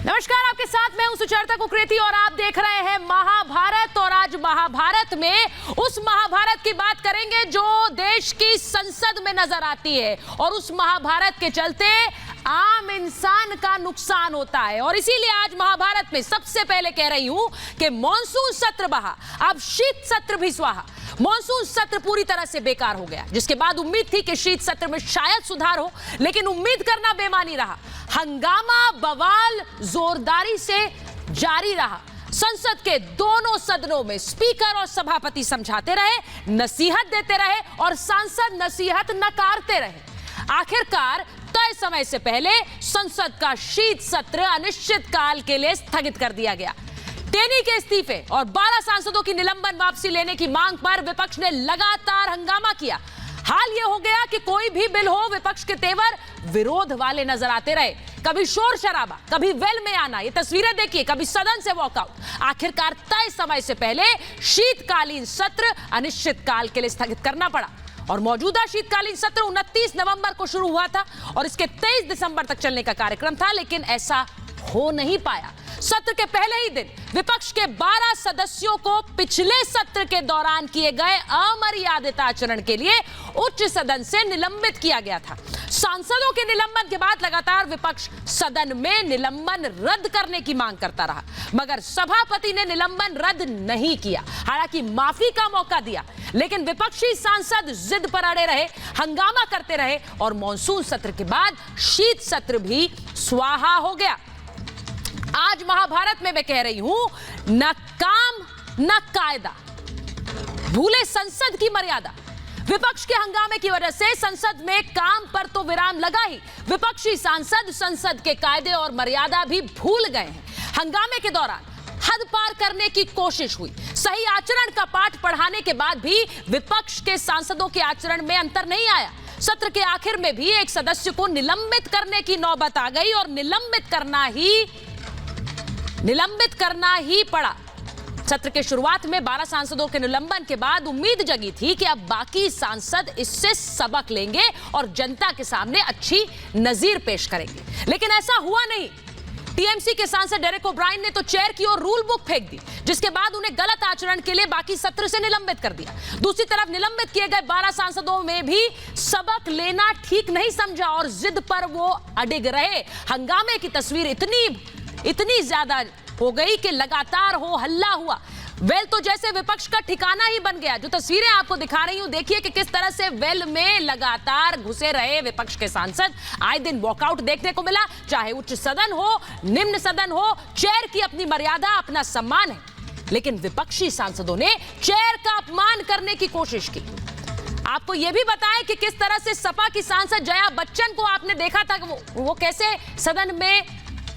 नमस्कार, आपके साथ मैं हूं सुचरिता कुकरेती और आप देख रहे हैं महाभारत। और आज महाभारत में उस महाभारत की बात करेंगे जो देश की संसद में नजर आती है और उस महाभारत के चलते आम इंसान का नुकसान होता है। और इसीलिए आज महाभारत में सबसे पहले कह रही हूं कि मॉनसून सत्र बहा, अब शीत सत्र भी स्वाहा। मॉनसून सत्र पूरी तरह से बेकार हो गया, जिसके बाद उम्मीद थी कि शीत सत्र में शायद सुधार हो, लेकिन उम्मीद करना बेमानी रहा। हंगामा बवाल जोरदारी से जारी रहा। संसद के दोनों सदनों में स्पीकर और सभापति समझाते रहे, नसीहत देते रहे और सांसद नसीहत नकारते रहे। आखिरकार तय समय से पहले संसद का शीत सत्र अनिश्चित काल के लिए स्थगित कर दिया गया। टेनी के इस्तीफे और 12 सांसदों की निलंबन वापसी लेने की मांग पर विपक्ष ने लगातार हंगामा किया। हाल यह हो गया कि कोई भी बिल हो, विपक्ष के तेवर विरोध वाले नजर आते रहे। कभी शोर शराबा, कभी वेल में आना, ये तस्वीरें देखिए, कभी सदन से वॉकआउट। आखिरकार तय समय से पहले शीतकालीन सत्र अनिश्चित काल के लिए स्थगित करना पड़ा और मौजूदा शीतकालीन सत्र 29 नवंबर को शुरू हुआ था और इसके 23 दिसंबर तक चलने का कार्यक्रम था, लेकिन ऐसा हो नहीं पाया। सत्र के पहले ही दिन विपक्ष के 12 सदस्यों को पिछले सत्र के दौरान किए गए अमर्यादित आचरण के लिए उच्च सदन से निलंबित किया गया था। सांसदों के निलंबन के बाद लगातार विपक्ष सदन में निलंबन रद्द करने की मांग करता रहा, मगर सभापति ने निलंबन रद्द नहीं किया। हालांकि माफी का मौका दिया, लेकिन विपक्षी सांसद जिद पर अड़े रहे, हंगामा करते रहे और मॉनसून सत्र के बाद शीत सत्र भी स्वाहा हो गया। आज महाभारत में मैं कह रही हूं, न काम न कायदा, भूले संसद की मर्यादा। विपक्ष के हंगामे की वजह से संसद में काम पर तो विराम लगा ही, विपक्षी सांसद संसद के कायदे और मर्यादा भी भूल गए हैं। हंगामे के दौरान हद पार करने की कोशिश हुई। सही आचरण का पाठ पढ़ाने के बाद भी विपक्ष के सांसदों के आचरण में अंतर नहीं आया। सत्र के आखिर में भी एक सदस्य को निलंबित करने की नौबत आ गई और निलंबित करना ही पड़ा। सत्र के शुरुआत में 12 सांसदों के निलंबन के बाद उम्मीद जगी थी कि अब बाकी सांसद इससे सबक लेंगे और जनता के सामने अच्छी नजीर पेश करेंगे, लेकिन ऐसा हुआ नहीं। टीएमसी के सांसद डेरेक ओब्रायन ने तो चेयर की ओर रूल बुक फेंक दी, जिसके बाद उन्हें गलत आचरण के लिए बाकी सत्र से निलंबित कर दिया। दूसरी तरफ निलंबित किए गए 12 सांसदों में भी सबक लेना ठीक नहीं समझा और जिद पर वो अडिग रहे। हंगामे की तस्वीर इतनी ज्यादा हो गई कि लगातार हो हल्ला हुआ। वेल तो जैसे विपक्ष का ठिकाना ही बन गया। जो तस्वीरें आपको दिखा रही हूं, देखिए कि किस तरह से वेल में लगातार घुसे रहे विपक्ष के सांसद। आए दिन वॉकआउट देखने को मिला, चाहे उच्च सदन हो, निम्न सदन हो। चेयर की अपनी मर्यादा, अपना सम्मान है, लेकिन विपक्षी सांसदों ने चेयर का अपमान करने की कोशिश की। आपको यह भी बताएं कि किस तरह से सपा की सांसद जया बच्चन को आपने देखा था, वो कैसे सदन में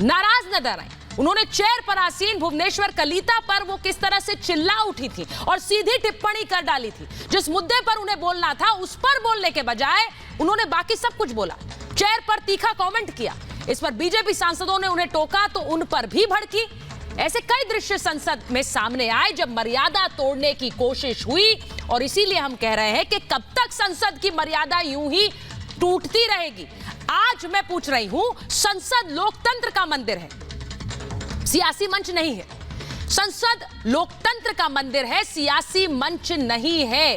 नाराज नजर आई। उन्होंने चेयर पर आसीन भुवनेश्वर कलिता पर वो किस तरह से चिल्ला उठी थी और सीधी टिप्पणी कर डाली थी। जिस मुद्दे पर उन्हें बोलना था उस पर बोलने के बजाय उन्होंने बाकी सब कुछ बोला। चेयर पर तीखा कमेंट किया। इस पर बीजेपी सांसदों ने उन्हें टोका तो उन पर भी भड़की। ऐसे कई दृश्य संसद में सामने आए जब मर्यादा तोड़ने की कोशिश हुई और इसीलिए हम कह रहे हैं कि कब तक संसद की मर्यादा यूं ही टूटती रहेगी। आज मैं पूछ रही हूं, संसद लोकतंत्र का मंदिर है, सियासी मंच नहीं है। संसद लोकतंत्र का मंदिर है, सियासी मंच नहीं है।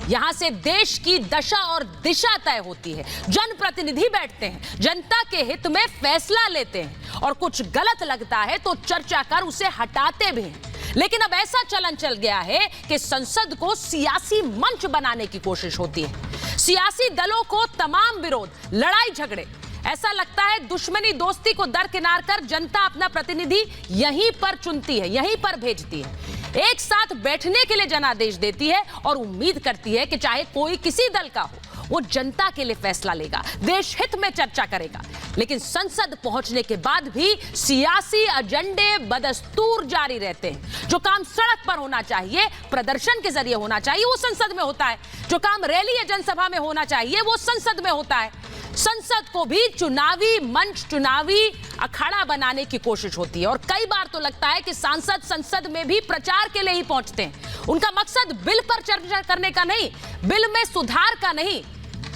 यहां से देश की दशा और दिशा तय होती है। जनप्रतिनिधि बैठते हैं, जनता के हित में फैसला लेते हैं और कुछ गलत लगता है तो चर्चा कर उसे हटाते भी हैं। लेकिन अब ऐसा चलन चल गया है कि संसद को सियासी मंच बनाने की कोशिश होती है। सियासी दलों को तमाम विरोध, लड़ाई झगड़े, ऐसा लगता है दुश्मनी दोस्ती को दरकिनार कर जनता अपना प्रतिनिधि यहीं पर चुनती है, यहीं पर भेजती है। एक साथ बैठने के लिए जनादेश देती है और उम्मीद करती है कि चाहे कोई किसी दल का हो, वो जनता के लिए फैसला लेगा, देश हित में चर्चा करेगा। लेकिन संसद पहुंचने के बाद भी सियासी एजेंडे बदस्तूर जारी रहते हैं। जो काम सड़क पर होना चाहिए, प्रदर्शन के जरिए होना चाहिए, वो संसद में होता है। जो काम रैली या जनसभा में होना चाहिए, वो संसद में होता है। संसद को भी चुनावी मंच, चुनावी अखाड़ा बनाने की कोशिश होती है और कई बार तो लगता है कि सांसद संसद में भी प्रचार के लिए ही पहुंचते हैं। उनका मकसद बिल पर चर्चा करने का नहीं, बिल में सुधार का नहीं,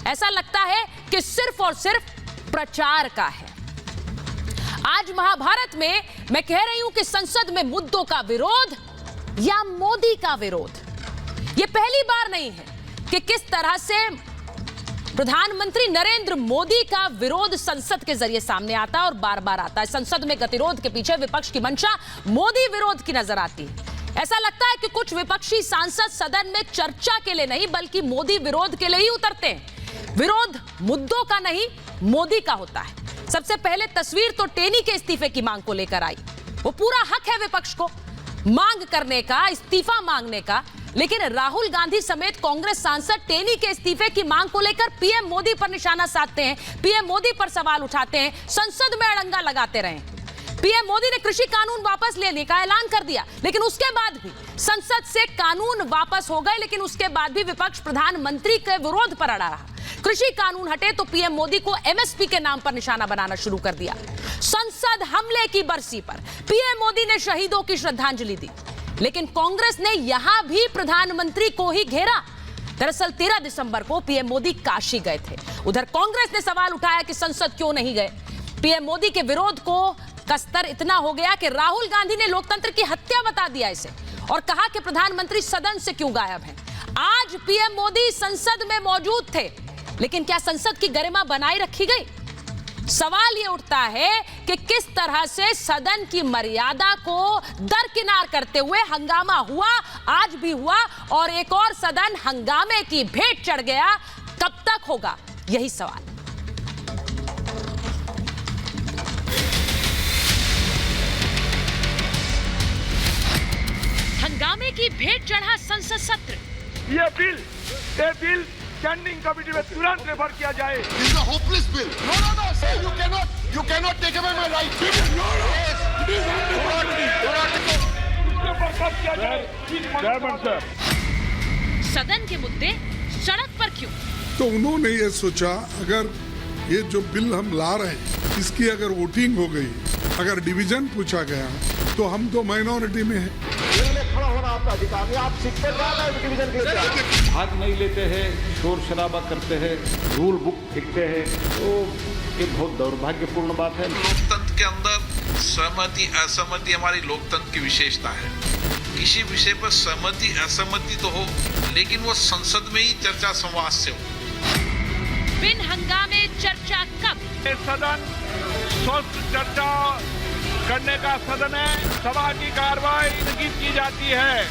ऐसा लगता है कि सिर्फ और सिर्फ प्रचार का है। आज महाभारत में मैं कह रही हूं कि संसद में मुद्दों का विरोध या मोदी का विरोध, यह पहली बार नहीं है कि किस तरह से प्रधानमंत्री नरेंद्र मोदी का विरोध संसद के जरिए सामने आता है और बार बार आता है। संसद में गतिरोध के पीछे विपक्ष की मंशा मोदी विरोध की नजर आती है। ऐसा लगता है कि कुछ विपक्षी सांसद सदन में चर्चा के लिए नहीं बल्कि मोदी विरोध के लिए ही उतरते हैं। विरोध मुद्दों का नहीं, मोदी का होता है। सबसे पहले तस्वीर तो टेनी के इस्तीफे की मांग को लेकर आई। वो पूरा हक है विपक्ष को मांग करने का, इस्तीफा मांगने का, लेकिन राहुल गांधी समेत कांग्रेस सांसद टेनी के इस्तीफे की मांग को लेकर पीएम मोदी पर निशाना साधते हैं, पीएम मोदी पर सवाल उठाते हैं, संसद में अड़ंगा लगाते रहे। पीएम मोदी ने कृषि कानून वापस लेने का ऐलान कर दिया, लेकिन उसके बाद भी संसद से कानून वापस हो गए, लेकिन उसके बाद भी विपक्ष प्रधानमंत्री के विरोध पर अड़ा रहा। कृषि कानून हटे तो पीएम मोदी को एमएसपी के नाम पर निशाना बनाना शुरू कर दिया। संसद हमले की बरसी पर पीएम मोदी ने शहीदों की श्रद्धांजलि दी, लेकिन कांग्रेस ने यहां भी प्रधानमंत्री को ही घेरा। दरअसल 13 दिसंबर को पीएम मोदी काशी गए थे। उधर कांग्रेस ने सवाल उठाया कि संसद क्यों नहीं गए। पीएम मोदी के विरोध को का स्तर इतना हो गया कि राहुल गांधी ने लोकतंत्र की हत्या बता दिया इसे और कहा कि प्रधानमंत्री सदन से क्यों गायब हैं। आज पीएम मोदी संसद में मौजूद थे, लेकिन क्या संसद की गरिमा बनाए रखी गई? सवाल यह उठता है कि किस तरह से सदन की मर्यादा को दरकिनार करते हुए हंगामा हुआ, आज भी हुआ, और एक और सदन हंगामे की भेंट चढ़ गया। कब तक होगा यही सवाल। हंगामे की भेंट चढ़ा संसद सत्र। ये बिल स्टैंडिंग कमेटी में तुरंत रेफर किया जाए। This is a hopeless bill. No, sir, you cannot take away my right. इसके ऊपर कब किया जाए? जयमन सर। सदन के मुद्दे सड़क पर क्यों? तो उन्होंने ये सोचा अगर ये जो बिल हम ला रहे हैं इसकी अगर वोटिंग हो गई, अगर डिवीजन पूछा गया तो हम तो माइनॉरिटी में हैं। खड़ा होना आपका अधिकार है, आप सीट पर डिवीजन के लिए भाग नहीं लेते हैं, शोर शराबा करते हैं, रूल बुक फेंकते हैं, तो ये बहुत दुर्भाग्यपूर्ण बात है। लोकतंत्र के अंदर सहमति असहमति हमारी लोकतंत्र की विशेषता है। किसी विषय पर सहमति असहमति तो हो, लेकिन वो संसद में ही चर्चा संवाद से हो। बिन हंगामे चर्चा कब? ये सदन स्वस्थ चर्चा करने का सदन है। सभा की कार्रवाई स्थगित की जाती है।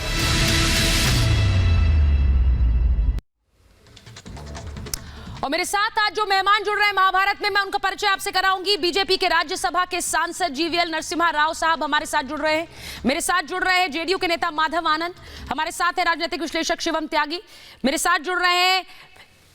और मेरे साथ आज जो मेहमान जुड़ रहे हैं महाभारत में, मैं उनका परिचय आपसे कराऊंगी। बीजेपी के राज्यसभा के सांसद जीवीएल नरसिम्हा राव साहब हमारे साथ जुड़ रहे हैं। मेरे साथ जुड़ रहे हैं जेडीयू के नेता माधव आनंद, हमारे साथ है राजनीतिक विश्लेषक शिवम त्यागी, मेरे साथ जुड़ रहे हैं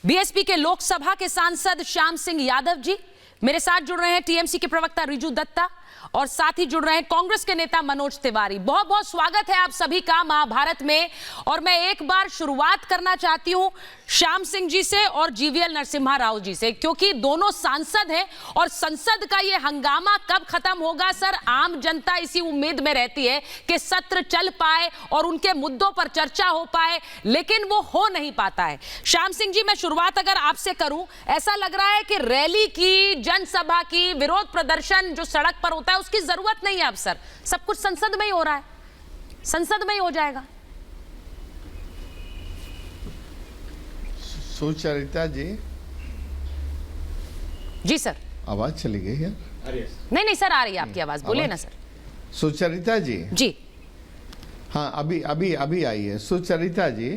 बीएसपी के लोकसभा के सांसद श्याम सिंह यादव जी, मेरे साथ जुड़ रहे हैं टीएमसी के प्रवक्ता रिजू दत्ता, और साथ ही जुड़ रहे हैं कांग्रेस के नेता मनोज तिवारी। बहुत बहुत स्वागत है आप सभी का महाभारत में। और मैं एक बार शुरुआत करना चाहती हूं श्याम सिंह जी से और जीवीएल नरसिम्हा राव जी से, क्योंकि दोनों सांसद हैं और संसद का ये हंगामा कब खत्म होगा सर, आम जनता इसी उम्मीद में रहती है कि सत्र चल पाए और उनके मुद्दों पर चर्चा हो पाए, लेकिन वो हो नहीं पाता है। श्याम सिंह जी, मैं शुरुआत अगर आपसे करूं, ऐसा लग रहा है कि रैली की, जनसभा की, विरोध प्रदर्शन जो सड़क पर होता है उसकी जरूरत नहीं है अब सर, सब कुछ संसद में ही हो रहा है, संसद में ही हो जाएगा। सुचरिता जी। जी सर। आवाज चली गई है? नहीं सर, आ रही है आपकी आवाज, बोलिए ना सर। सुचरिता जी। जी हाँ, अभी आई है। सुचरिता जी,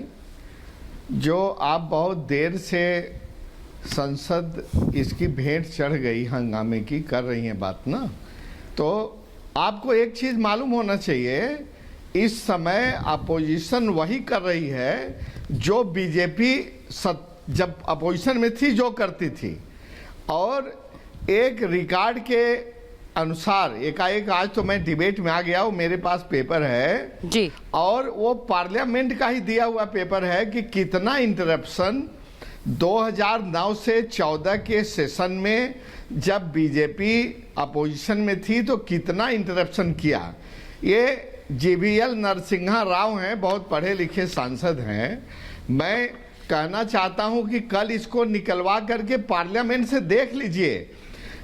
जो आप बहुत देर से संसद इसकी भेंट चढ़ गई हंगामे की कर रही हैं बात ना, तो आपको एक चीज मालूम होना चाहिए, इस समय अपोजिशन वही कर रही है जो बीजेपी जब अपोजिशन में थी जो करती थी, और एक रिकॉर्ड के अनुसार एकाएक आज तो मैं डिबेट में आ गया, वो मेरे पास पेपर है जी, और वो पार्लियामेंट का ही दिया हुआ पेपर है कि कितना इंटरप्शन 2009 से 14 के सेशन में जब बीजेपी अपोजिशन में थी तो कितना इंटरप्शन किया। ये जीवीएल नरसिम्हा राव हैं, बहुत पढ़े लिखे सांसद हैं। मैं कहना चाहता हूं कि कल इसको निकलवा करके पार्लियामेंट से देख लीजिए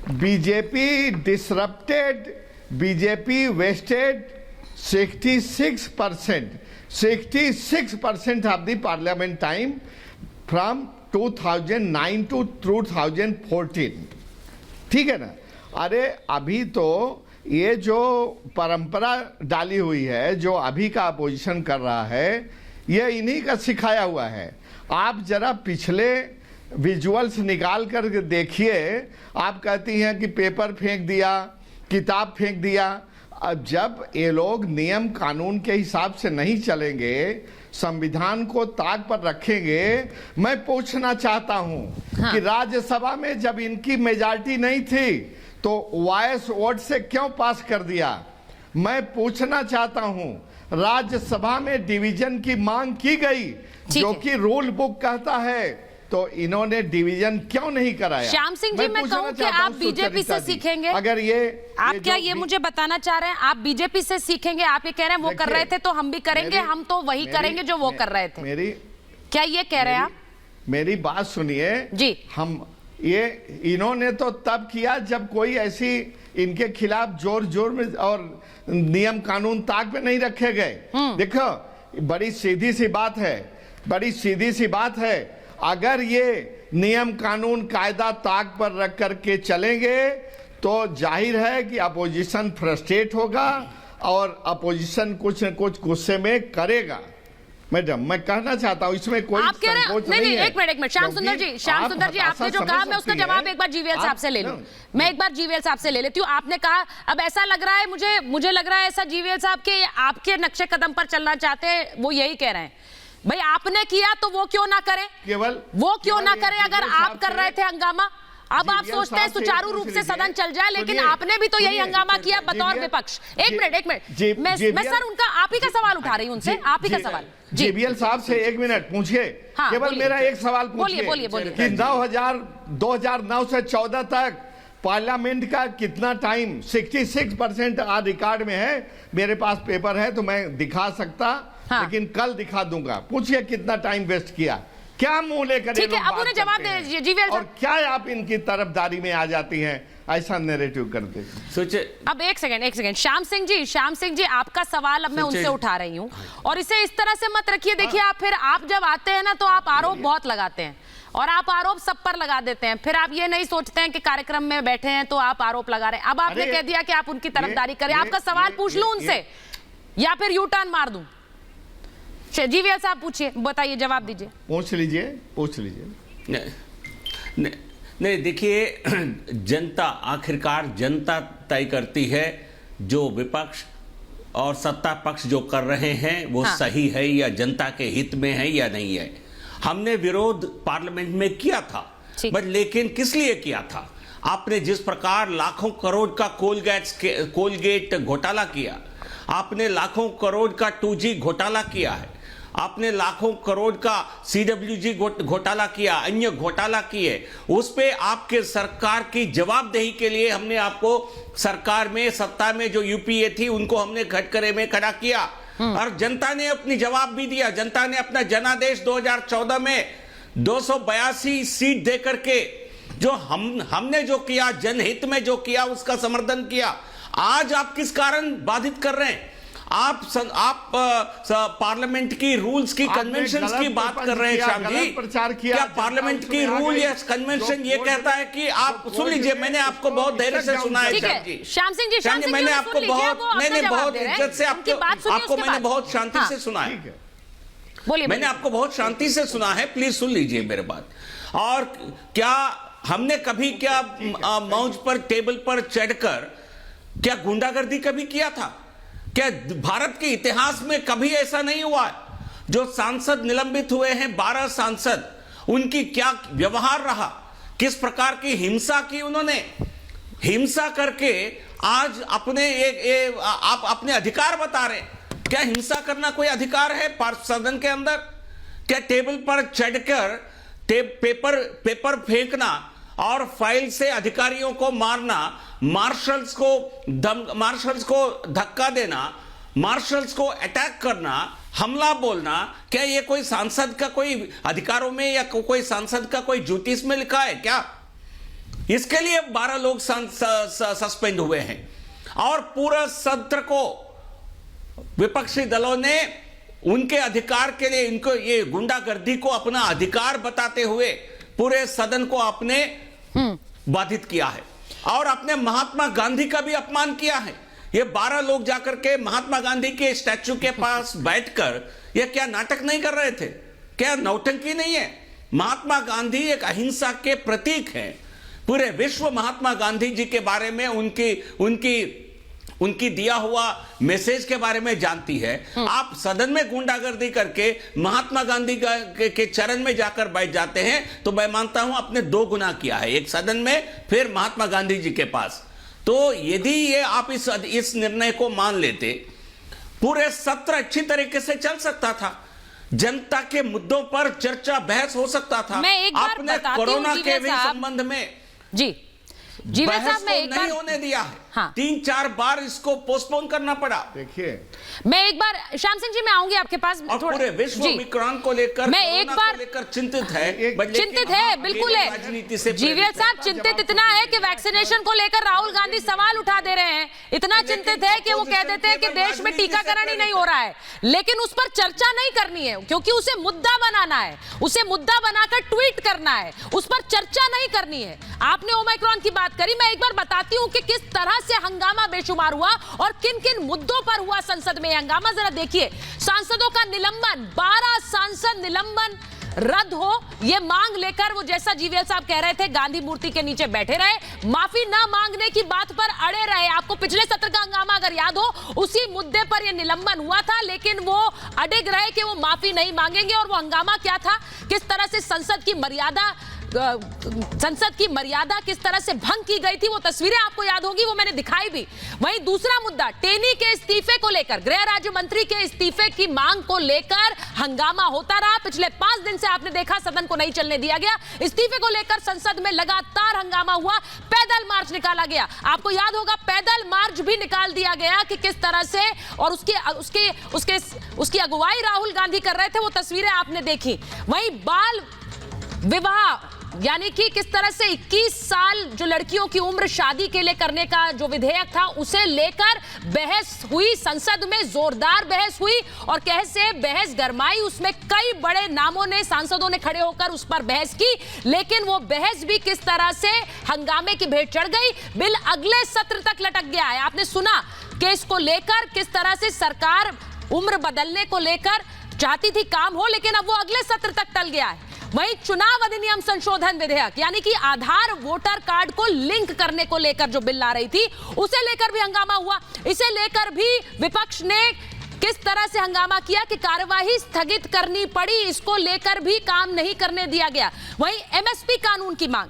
BJP disrupted, BJP wasted 66% of the parliament time from 2009 to 2014. ठीक है ना? अरे अभी तो ये जो परंपरा डाली हुई है, जो अभी का अपोजिशन कर रहा है, ये इन्हीं का सिखाया हुआ है। आप जरा पिछले विजुअल्स निकाल कर देखिए। आप कहती हैं कि पेपर फेंक दिया, किताब फेंक दिया। अब जब ये लोग नियम कानून के हिसाब से नहीं चलेंगे, संविधान को ताक पर रखेंगे, मैं पूछना चाहता हूं कि राज्यसभा में जब इनकी मेजॉरिटी नहीं थी तो वॉइस वोट से क्यों पास कर दिया? मैं पूछना चाहता हूं, राज्यसभा में डिवीजन की मांग की गई जो कि रूल बुक कहता है, तो इन्होंने डिवीजन क्यों नहीं कराया? श्याम सिंह जी, मैं कहूं कि आप बीजेपी से सीखेंगे। अगर ये आप क्या ये मुझे बताना चाह रहे हैं आप बीजेपी से सीखेंगे? आप ये कह रहे हैं वो कर रहे थे तो हम भी करेंगे, हम तो वही करेंगे जो वो कर रहे थे। क्या ये कह रहे हैं आप? मेरी बात सुनिए जी। हम ये इन्होंने तो तब किया जब कोई ऐसी इनके खिलाफ जोर जोर में और नियम कानून ताक पे नहीं रखे गए। देखो, बड़ी सीधी सी बात है, बड़ी सीधी सी बात है। अगर ये नियम कानून कायदा ताक पर रख करके चलेंगे तो जाहिर है कि अपोजिशन फ्रस्ट्रेट होगा और अपोजिशन कुछ न कुछ गुस्से में करेगा। मैडम, मैं कहना चाहता हूं, इसमें कोई आप कह रहे हैं नहीं, एक मिनट श्याम सुंदर जी, आपने जो कहा मैं उसका जवाब एक बार जीवीएल साहब से ले लूं। मैं एक बार जीवीएल साहब से ले लेती हूँ। आपने कहा, अब ऐसा लग रहा है मुझे लग रहा है ऐसा जीवीएल साहब के आपके नक्शे कदम पर चलना चाहते हैं, वो यही कह रहे हैं भाई आपने किया तो वो क्यों ना करे, वो क्यों ना करे अगर आप कर रहे थे हंगामा। अब आप सोचते हैं सुचारू रूप से सदन चल जाए, लेकिन आपने भी तो यही हंगामा किया बतौर विपक्ष। एक मिनट मैं सर उनका आप ही का सवाल उठा रही हूं, उनसे आप ही का सवाल। जीवीएल साहब से एक मिनट पूछिए। हाँ, केवल मेरा एक सवाल पूछिए कि 2009 से 14 तक पार्लियामेंट का कितना टाइम 66% आज रिकॉर्ड में है। मेरे पास पेपर है तो मैं दिखा सकता, लेकिन कल दिखा दूंगा। पूछिए कितना टाइम वेस्ट किया, क्या मुंह लेकर ठीक है, अब उन्हें जवाब दे जीवीएल और क्या आप इनकी तरफदारी में आ जाती हैं, ऐसा नैरेटिव करते सोचे। अब एक सेकंड श्याम सिंह जी आपका सवाल अब मैं उनसे उठा रही हूं, और इसे इस तरह से मत रखिए। देखिए, आप फिर आप जब आते हैं ना तो आप आरोप बहुत लगाते हैं और आप आरोप सब पर लगा देते हैं। फिर आप ये नहीं सोचते हैं कि कार्यक्रम में बैठे हैं तो आप आरोप लगा रहे हैं। अब आपने कह दिया कि आप उनकी तरफदारी करें। आपका सवाल पूछ लूं उनसे या फिर यू टर्न मार दूं? जीवीएल साहब पूछिए, बताइए, जवाब दीजिए। पूछ लीजिए। नहीं, देखिए, जनता, आखिरकार जनता तय करती है जो विपक्ष और सत्ता पक्ष जो कर रहे हैं वो सही है या जनता के हित में है या नहीं है। हमने विरोध पार्लियामेंट में किया था, बट लेकिन किस लिए किया था? आपने जिस प्रकार लाखों करोड़ का कोलगेट घोटाला किया, आपने लाखों करोड़ का 2G घोटाला किया है, आपने लाखों करोड़ का CWG घोटाला किया, अन्य घोटाला किए, उस पे आपके सरकार की जवाबदेही के लिए हमने आपको सरकार में, सत्ता में जो यूपीए थी उनको हमने कटघरे में खड़ा किया और जनता ने अपनी जवाब भी दिया। जनता ने अपना जनादेश 2014 में 282 सीट दे करके जो हमने जो किया, जनहित में जो किया, उसका समर्थन किया। आज आप किस कारण बाधित कर रहे हैं? आप पार्लियामेंट की रूल्स की, कन्वेंशंस की बात कर रहे हैं श्याम जी। क्या पार्लियामेंट की रूल या कन्वेंशन ये कहता है कि आप सुन लीजिए, मैंने आपको बहुत धैर्य से सुना है श्याम जी। श्याम सिंह जी मैंने आपको बहुत इज्जत से आपको मैंने बहुत शांति से सुना है। मैंने आपको बहुत शांति से सुना है, प्लीज सुन लीजिए मेरे बात। और क्या हमने कभी क्या मंच पर, टेबल पर चढ़कर क्या गुंडागर्दी कभी किया था? क्या भारत के इतिहास में कभी ऐसा नहीं हुआ? जो सांसद निलंबित हुए हैं 12 सांसद, उनकी क्या व्यवहार रहा, किस प्रकार की हिंसा की उन्होंने, हिंसा करके आज आप अपने अधिकार बता रहे हैं। क्या हिंसा करना कोई अधिकार है सदन के अंदर? क्या टेबल पर चढ़कर पेपर फेंकना और फाइल से अधिकारियों को मारना, मार्शल्स को धक्का देना, मार्शल्स को अटैक करना, हमला बोलना, क्या ये कोई सांसद का कोई अधिकारों में या कोई सांसद का कोई ज्योतिष में लिखा है क्या? इसके लिए 12 लोग सस्पेंड हुए हैं और पूरा सत्र को विपक्षी दलों ने उनके अधिकार के लिए इनको ये गुंडागर्दी को अपना अधिकार बताते हुए पूरे सदन को आपने बाधित किया है और अपने महात्मा गांधी का भी अपमान किया है। ये 12 लोग जाकर के महात्मा गांधी के स्टैच्यू के पास बैठकर ये क्या नाटक नहीं कर रहे थे? क्या नौटंकी नहीं है? महात्मा गांधी एक अहिंसा के प्रतीक हैं। पूरे विश्व महात्मा गांधी जी के बारे में उनकी दिया हुआ मैसेज के बारे में जानती है। आप सदन में गुंडागर्दी करके महात्मा गांधी के चरण में जाकर बैठ जाते हैं तो मैं मानता हूं आपने 2 गुना किया है, एक सदन में फिर महात्मा गांधी जी के पास। तो यदि ये आप इस निर्णय को मान लेते, पूरे सत्र अच्छी तरीके से चल सकता था, जनता के मुद्दों पर चर्चा बहस हो सकता था। मैं एक बार आपने कोरोना के भी संबंध में जी जीवेद साहब मैं एक बार नहीं होने दिया है। हाँ। 3-4 बार इसको पोस्टपोन करना पड़ा। देखिए मैं एक बार श्याम सिंह जी मैं आऊंगी आपके पास और पूरे विश्व ओमिक्रॉन को लेकर मैं एक बार लेकर चिंतित है, चिंतित है, बिल्कुल है। राजनीति से जीवेद साहब चिंतित इतना है कि वैक्सीनेशन को लेकर राहुल गांधी सवाल उठा दे रहे हैं, इतना चिंतित है कि वो कह देते हैं कि देश में टीकाकरण ही नहीं हो रहा है, लेकिन उस पर चर्चा नहीं करनी है क्योंकि उसे मुद्दा बनाना है, उसे मुद्दा बनाकर ट्वीट करना है, उस पर चर्चा नहीं करनी है। आपने ओमिक्रॉन की बात करी, मैं एक बार बताती हूं कि किस तरह से हंगामा बेशुमार हुआ और किन किन मुद्दों पर हुआ संसद में हंगामा। जरा देखिए, सांसदों का निलंबन, 12 सांसद निलंबन रद्द हो ये मांग लेकर वो जैसा जीवीएल साहब कह रहे थे गांधी मूर्ति के नीचे बैठे रहे, माफी ना मांगने की बात पर अड़े रहे। आपको पिछले सत्र का हंगामा अगर याद हो, उसी मुद्दे पर ये निलंबन हुआ था, लेकिन वो अड़िग रहे कि वो माफी नहीं मांगेंगे। और वो हंगामा क्या था, किस तरह से संसद की मर्यादा किस तरह से भंग की गई थी, वो तस्वीरें आपको याद होगी, वो मैंने दिखाई भी। वहीं दूसरा मुद्दा टेनी के इस्तीफे को लेकर, गृह राज्य मंत्री के इस्तीफे की मांग को लेकर हंगामा होता रहा। पिछले 5 दिन से आपने देखा सदन को नहीं चलने दिया गया, इस्तीफे को लेकर संसद में लगातार हंगामा हुआ, पैदल मार्च निकाला गया। आपको याद होगा पैदल मार्च भी निकाल दिया गया कि किस तरह से, और उसकी अगुवाई राहुल गांधी कर रहे थे, वो तस्वीरें आपने देखी। वहीं बाल विवाह यानी कि किस तरह से 21 साल जो लड़कियों की उम्र शादी के लिए करने का जो विधेयक था, उसे लेकर बहस हुई संसद में, जोरदार बहस हुई और कैसे बहस गरमाई। उसमें कई बड़े नामों ने, सांसदों ने खड़े होकर उस पर बहस की, लेकिन वो बहस भी किस तरह से हंगामे की भेंट चढ़ गई। बिल अगले सत्र तक लटक गया है। आपने सुना कि इसको लेकर किस तरह से सरकार उम्र बदलने को लेकर चाहती थी काम हो, लेकिन अब वो अगले सत्र तक टल गया है। वहीं चुनाव अधिनियम संशोधन विधेयक यानी कि आधार वोटर कार्ड को लिंक करने को लेकर जो बिल ला रही थी, उसे लेकर भी हंगामा हुआ। इसे लेकर भी विपक्ष ने किस तरह से हंगामा किया कि कार्यवाही स्थगित करनी पड़ी, इसको लेकर भी काम नहीं करने दिया गया। वहीं एमएसपी कानून की मांग,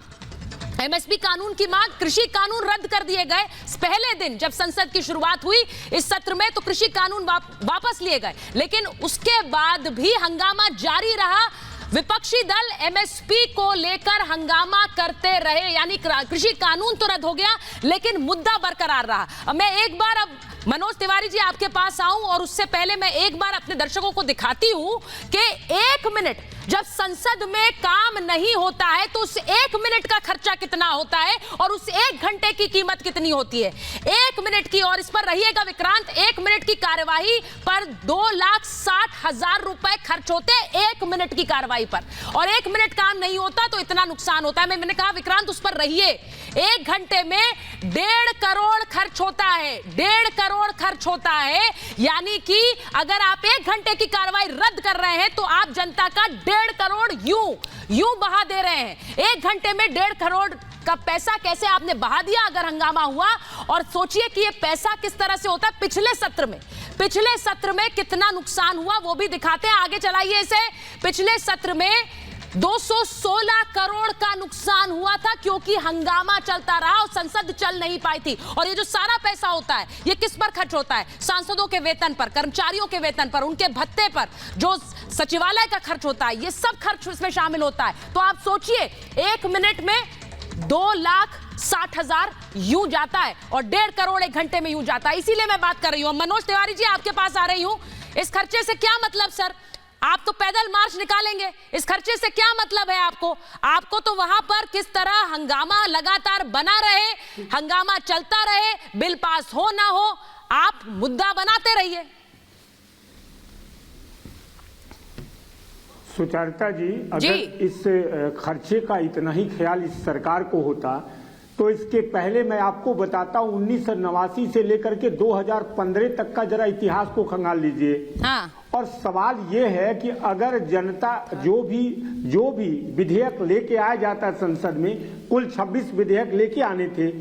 एमएसपी कानून की मांग, कृषि कानून रद्द कर दिए गए। पहले दिन जब संसद की शुरुआत हुई इस सत्र में तो कृषि कानून वापस लिए गए, लेकिन उसके बाद भी हंगामा जारी रहा। विपक्षी दल एमएसपी को लेकर हंगामा करते रहे, यानी कृषि कानून तो रद्द हो गया लेकिन मुद्दा बरकरार रहा। अब मैं एक बार अब मनोज तिवारी जी आपके पास आऊं और उससे पहले मैं एक बार अपने दर्शकों को दिखाती हूं कि 1 मिनट जब संसद में काम नहीं होता है तो उस 1 मिनट का खर्चा कितना होता है और उस 1 घंटे की कीमत कितनी होती है। 1 मिनट की, और इस पर रहिएगा विक्रांत, 1 मिनट की कार्यवाही पर 2,60,000 रुपए खर्च होते हैं 1 मिनट की कार्यवाही पर, और 1 मिनट काम नहीं होता तो इतना नुकसान होता है। मैंने कहा विक्रांत उस पर रहिए। 1 घंटे में 1.5 करोड़ खर्च होता है, 1.5 करोड़ खर्च होता है। यानी कि अगर आप 1 घंटे की कार्रवाई रद्द कर रहे हैं तो आप जनता का 1.5 करोड़ यूं बहा दे रहे हैं। 1 घंटे में 1.5 करोड़ का पैसा कैसे आपने बहा दिया अगर हंगामा हुआ। और सोचिए कि ये पैसा किस तरह से होता है। पिछले सत्र में कितना नुकसान हुआ वो भी दिखाते हैं, आगे चलाइए इसे। पिछले सत्र में 216 करोड़ का नुकसान हुआ था क्योंकि हंगामा चलता रहा और संसद चल नहीं पाई थी। और ये जो सारा पैसा होता है ये किस पर खर्च होता है? सांसदों के वेतन पर, कर्मचारियों के वेतन पर, उनके भत्ते पर, जो सचिवालय का खर्च होता है, ये सब खर्च इसमें शामिल होता है। तो आप सोचिए 1 मिनट में 2,60,000 यूं जाता है और 1.5 करोड़ 1 घंटे में यूं जाता है। इसीलिए मैं बात कर रही हूं। मनोज तिवारी जी आपके पास आ रही हूं। इस खर्चे से क्या मतलब सर? आप तो पैदल मार्च निकालेंगे, इस खर्चे से क्या मतलब है आपको? आपको तो वहां पर किस तरह हंगामा लगातार बना रहे, हंगामा चलता रहे, बिल पास हो ना हो, आप मुद्दा बनाते रहिए। सुचरिता जी, अगर इस खर्चे का इतना ही ख्याल इस सरकार को होता तो इसके पहले मैं आपको बताता हूँ 1989 से लेकर के 2015 तक का जरा इतिहास को खंगाल लीजिए। और सवाल ये है कि अगर जनता जो भी विधेयक लेके आया जाता है संसद में, कुल 26 विधेयक लेके आने थे,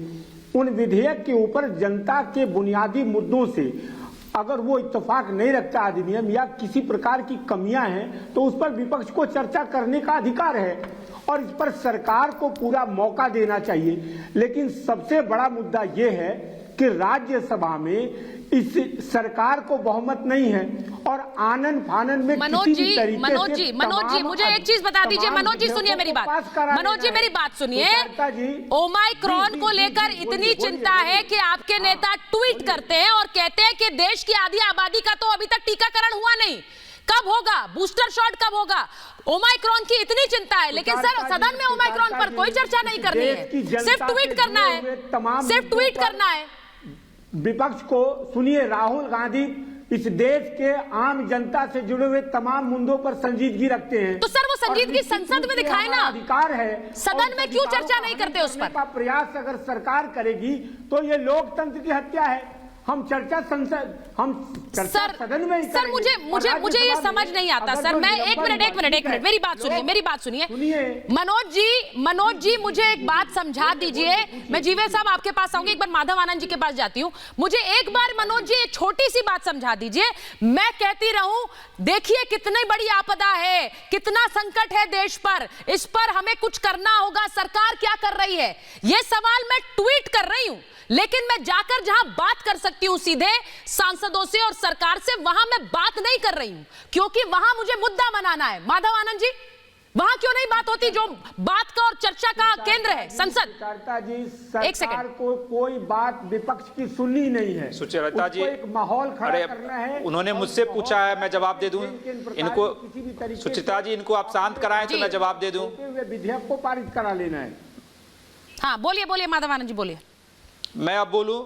उन विधेयक के ऊपर जनता के बुनियादी मुद्दों से अगर वो इत्तेफाक नहीं रखता अधिनियम या किसी प्रकार की कमियां हैं तो उस पर विपक्ष को चर्चा करने का अधिकार है और इस पर सरकार को पूरा मौका देना चाहिए। लेकिन सबसे बड़ा मुद्दा ये है कि राज्यसभा में इस सरकार को बहुमत नहीं है और आनन फानन में मनोज जी मुझे एक चीज बता दीजिए। मनोज जी सुनिए मेरी बात, मनोज जी मेरी बात सुनिए। ओमाइक्रॉन को लेकर इतनी चिंता है कि आपके नेता ट्वीट करते हैं और कहते हैं कि देश की आधी आबादी का तो अभी तक टीकाकरण हुआ नहीं, कब होगा, बूस्टर शॉट कब होगा? ओमाइक्रॉन की इतनी चिंता है, लेकिन सर सदन में ओमाइक्रॉन पर कोई चर्चा नहीं करनी है, सिर्फ ट्वीट करना है, सिर्फ ट्वीट करना है। विपक्ष को सुनिए, राहुल गांधी इस देश के आम जनता से जुड़े हुए तमाम मुद्दों पर संजीदगी रखते हैं, तो सर वो संजीदगी संसद में दिखाए ना, अधिकार है। सदन में क्यों चर्चा नहीं करते उस पर? प्रयास अगर सरकार करेगी तो ये लोकतंत्र की हत्या है। हम चर्चा सदन में सर मुझे ये समझ नहीं आता सर। मैं एक मिनट मेरी बात सुनिए मनोज जी मुझे एक बात समझा दीजिए। मैं जीवेल साहब आपके पास आऊंगी, एक बार माधव आनंद जी के पास जाती हूं। मुझे एक बार मनोज जी एक छोटी सी बात समझा दीजिए। मैं कहती रहूं देखिए कितनी बड़ी आपदा है, कितना संकट है देश पर, इस पर हमें कुछ करना होगा, सरकार क्या कर रही है, ये सवाल मैं ट्वीट कर रही हूं, लेकिन मैं जाकर जहां बात कर सकती हूं सीधे सांसदों से और सरकार से, वहां मैं बात नहीं कर रही हूं क्योंकि वहां मुझे मुद्दा बनाना है। माधव आनंद जी, वहां क्यों नहीं बात होती जो बात का और चर्चा का केंद्र है संसद? एक सेकंड, कोई बात विपक्ष की सुननी नहीं है। सुचरिता जी, एक माहौल खड़ा करना है। उन्होंने मुझसे पूछा है, मैं जवाब दे दूं इनको। सुचरिता जी, इनको आप शांत कराएं तो मैं जवाब दे दूं। विधेयक को पारित करा लेना है। हाँ बोलिए माधव आनंद जी बोलिए। मैं अब बोलूं?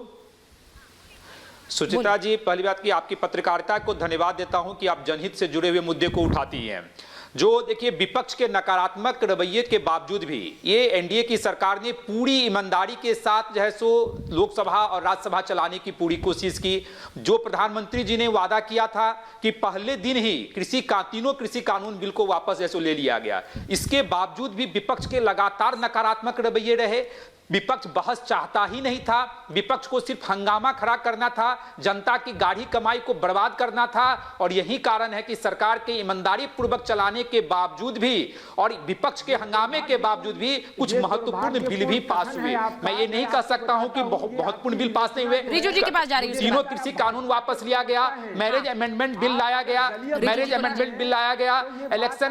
सुचिता जी, पहली बात की आपकी पत्रकारिता को धन्यवाद देता हूं कि आप जनहित से जुड़े हुए मुद्दे को उठाती हैं। जो देखिए विपक्ष के नकारात्मक रवैये के बावजूद भी ये एनडीए की सरकार ने पूरी ईमानदारी के साथ जो है सो लोकसभा और राज्यसभा चलाने की पूरी कोशिश की। जो प्रधानमंत्री जी ने वादा किया था कि पहले दिन ही तीनों कृषि कानून बिल को वापस जैसे ले लिया गया, इसके बावजूद भी विपक्ष के लगातार नकारात्मक रवैये रहे। विपक्ष बहस चाहता ही नहीं था, विपक्ष को सिर्फ हंगामा खड़ा करना था, जनता की गाढ़ी कमाई को बर्बाद करना था। और यही कारण है कि सरकार के ईमानदारी पूर्वक चलाने के बावजूद भी और विपक्ष के हंगामे के बावजूद भी कुछ महत्वपूर्ण बिल भी पास हुए। मैं ये नहीं कह सकता हूं कि महत्वपूर्ण बिल पास नहीं हुए। रिजू जी के पास जा रही हूं। तीनों कृषि कानून वापस लिया गया, मैरिज अमेंडमेंट बिल लाया गया,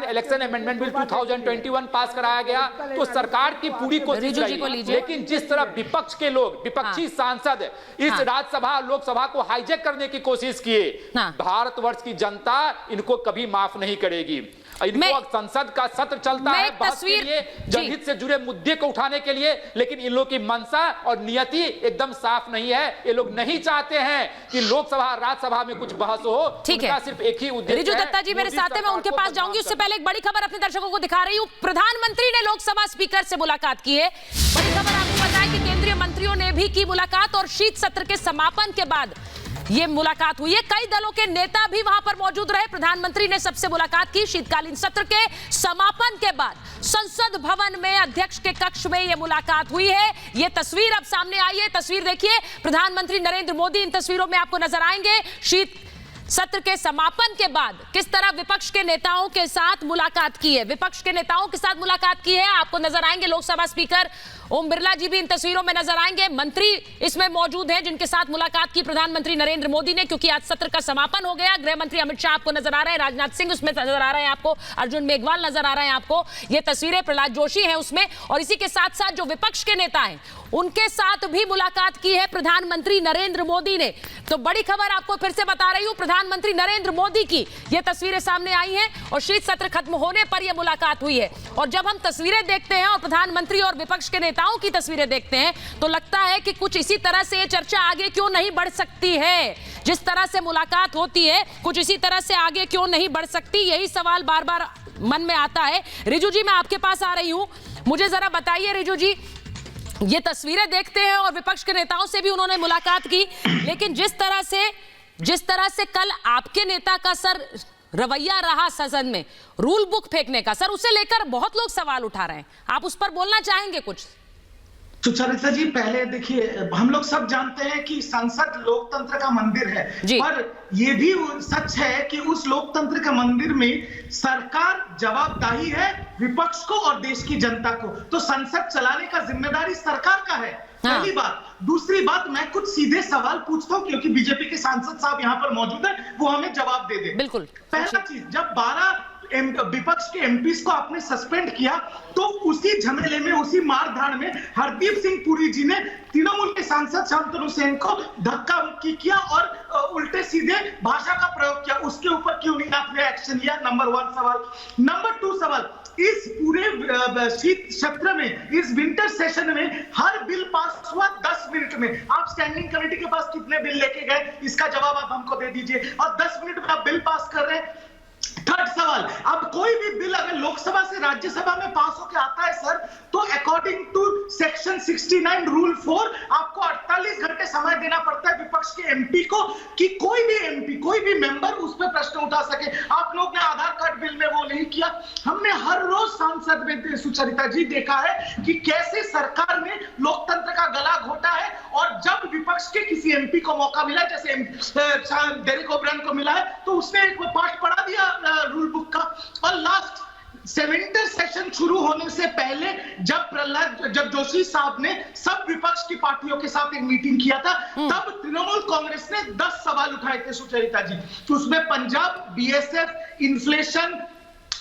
इलेक्शन अमेंडमेंट बिल 2021 पास कराया गया। तो सरकार की पूरी कोशिश रही, लेकिन जिस तरह विपक्ष के लोग, विपक्षी सांसद इस राज्यसभा लोकसभा को हाईजैक करने की कोशिश किए, भारतवर्ष की जनता इनको कभी माफ नहीं करेगी। इनको संसद का सत्र चलता है बहस के लिए, जनहित से जुड़े मुद्दे को उठाने के लिए, लेकिन इन लोगों की मंशा और नियति एकदम साफ नहीं है। ये लोग नहीं चाहते हैं कि लोकसभा राज्यसभा में कुछ बहस हो। उनका सिर्फ एक ही उद्देश्य है। रिजू दत्ता जी मेरे साथ है, मैं उनके पास जाऊंगी। उससे पहले एक बड़ी खबर अपने दर्शकों को दिखा रही हूं। प्रधानमंत्री ने लोकसभा स्पीकर से मुलाकात की है। बड़ी खबर आपको बताएं कि केंद्रीय मंत्रियों ने भी की मुलाकात और शीत सत्र के समापन के बाद ये मुलाकात हुई है। कई दलों के नेता भी वहां पर मौजूद रहे। प्रधानमंत्री ने सबसे मुलाकात की। शीतकालीन सत्र के समापन के बाद संसद भवन में अध्यक्ष के कक्ष में यह मुलाकात हुई है। यह तस्वीर अब सामने आई है। तस्वीर देखिए, प्रधानमंत्री नरेंद्र मोदी इन तस्वीरों में आपको नजर आएंगे। शीत सत्र के समापन के बाद किस तरह विपक्ष के नेताओं के साथ मुलाकात की है, विपक्ष के नेताओं के साथ मुलाकात की है, आपको नजर आएंगे। लोकसभा स्पीकर ओम बिरला जी भी इन तस्वीरों में नजर आएंगे। मंत्री इसमें मौजूद हैं जिनके साथ मुलाकात की प्रधानमंत्री नरेंद्र मोदी ने, क्योंकि आज सत्र का समापन हो गया। गृह मंत्री अमित शाह आपको नजर आ रहे हैं, राजनाथ सिंह उसमें नजर आ रहे हैं आपको, अर्जुन मेघवाल नजर आ रहे हैं आपको। ये तस्वीरें प्रहलाद जोशी हैं उसमें, और इसी के साथ साथ जो विपक्ष के नेता हैं उनके साथ भी मुलाकात की है प्रधानमंत्री नरेंद्र मोदी ने। तो बड़ी खबर आपको फिर से बता रही हूं, प्रधानमंत्री प्रधानमंत्री नरेंद्र मोदी की ये तस्वीरें सामने आई हैं और शीत सत्र खत्म होने पर यह मुलाकात हुई है। और जब हम तस्वीरें देखते हैं और प्रधानमंत्री और विपक्ष के नेताओं की तस्वीरें देखते हैं तो लगता है कि कुछ इसी तरह से ये चर्चा आगे क्यों नहीं बढ़ सकती है। जिस तरह से मुलाकात होती है कुछ इसी तरह से आगे क्यों नहीं बढ़ सकती, यही सवाल बार बार मन में आता है। रिजू जी, मैं आपके पास आ रही हूं, मुझे जरा बताइए रिजू जी, ये तस्वीरें देखते हैं और विपक्ष के नेताओं से भी उन्होंने मुलाकात की, लेकिन जिस तरह से कल आपके नेता का सर रवैया रहा सदन में रूल बुक फेंकने का, सर उसे लेकर बहुत लोग सवाल उठा रहे हैं, आप उस पर बोलना चाहेंगे कुछ? सुचरिता जी, पहले देखिए, हम लोग सब जानते हैं कि संसद लोकतंत्र का मंदिर है, पर यह भी सच है कि उस लोकतंत्र के मंदिर में सरकार जवाबदाही है विपक्ष को और देश की जनता को। तो संसद चलाने का जिम्मेदारी सरकार का है, पहली बात। दूसरी बात, मैं कुछ सीधे सवाल पूछता हूं क्योंकि बीजेपी के सांसद साहब यहाँ पर मौजूद है, वो हमें जवाब दे दे। बिल्कुल। पहला चीज, जब 12 विपक्ष के एमपीज को आपने सस्पेंड किया तो उसी झमेले में, उसी मारधाड़ में हरदीप सिंह पुरी जी ने तृणमूल के सांसद शांतनु सेन को धक्का मुक्की किया और उल्टे सीधे भाषा का प्रयोग किया। उसके ऊपर क्यों नहीं आपने एक्शन लिया? नंबर 1 सवाल। नंबर 2 सवाल, इस पूरे शीत सत्र में, इस विंटर सेशन में हर बिल पास हुआ 10 मिनट में। आप स्टैंडिंग कमेटी के पास कितने बिल लेके गए, इसका जवाब आप हमको दे दीजिए। और 10 मिनट में आप बिल पास कर रहे हैं। थर्ड सवाल, अब कोई भी बिल अगर लोकसभा से राज्यसभा में पास होकर आता है सर, तो अकॉर्डिंग टू सेक्शन 69 रूल 4 आपको 48 घंटे समय देना पड़ता है विपक्ष के एमपी को कि कोई भी एमपी, कोई भी मेंबर उस पर प्रश्न उठा सके। आप लोग ने आधार कार्ड बिल में वो नहीं किया। हमने हर रोज संसद में सुचरिता जी देखा है कि कैसे सरकार ने लोकतंत्र का गला घोटा है, और जब विपक्ष के किसी एमपी को मौका मिला, जैसे डेरेक ओब्रायन को मिला है, तो उसने एक पाठ पढ़ा दिया रूल बुक का। और लास्ट विंटर सेशन शुरू होने से पहले जब जोशी साहब ने सब विपक्ष की पार्टियों के साथ एक मीटिंग किया था, तब तृणमूल कांग्रेस ने 10 सवाल उठाए थे सुचरिता जी। तो उसमें पंजाब, बीएसएफ, इन्फ्लेशन,